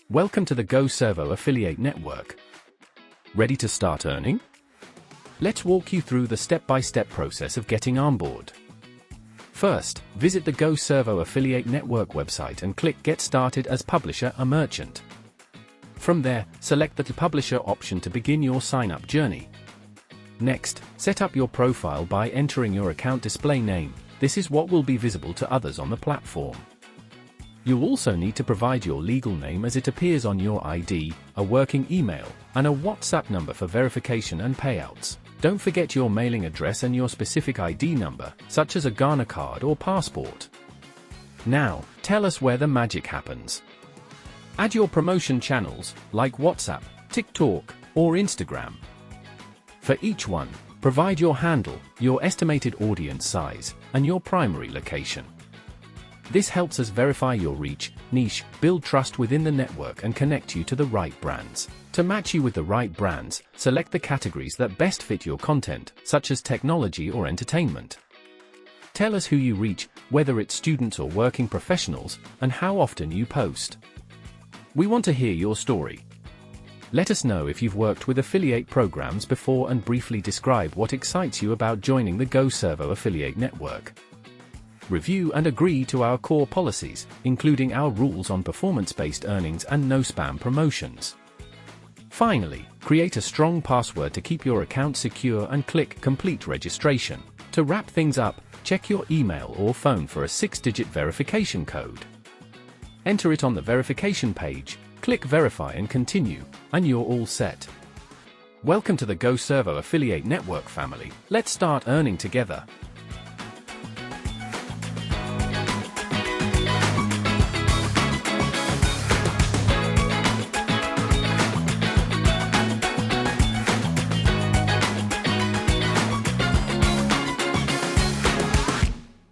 Welcome to the GWO SEVO Affiliate Network. Ready to start earning? Let's walk you through the step-by-step process of getting on board. First, visit the GWO SEVO Affiliate Network website and click Get Started as Publisher or Merchant. From there, select the Publisher option to begin your sign-up journey. Next, set up your profile by entering your account display name. This is what will be visible to others on the platform. You'll also need to provide your legal name as it appears on your ID, a working email, and a WhatsApp number for verification and payouts. Don't forget your mailing address and your specific ID number, such as a Ghana card or passport. Now, tell us where the magic happens. Add your promotion channels, like WhatsApp, TikTok, or Instagram. For each one, provide your handle, your estimated audience size, and your primary location. This helps us verify your reach, niche, build trust within the network and connect you to the right brands. To match you with the right brands, select the categories that best fit your content, such as technology or entertainment. Tell us who you reach, whether it's students or working professionals, and how often you post. We want to hear your story. Let us know if you've worked with affiliate programs before and briefly describe what excites you about joining the GWO SEVO Affiliate Network. Review and agree to our core policies, including our rules on performance-based earnings and no spam promotions. Finally, create a strong password to keep your account secure and click Complete Registration. To wrap things up, check your email or phone for a 6-digit verification code. Enter it on the verification page, click Verify and Continue, and you're all set. Welcome to the GWO SEVO Affiliate Network family. Let's start earning together.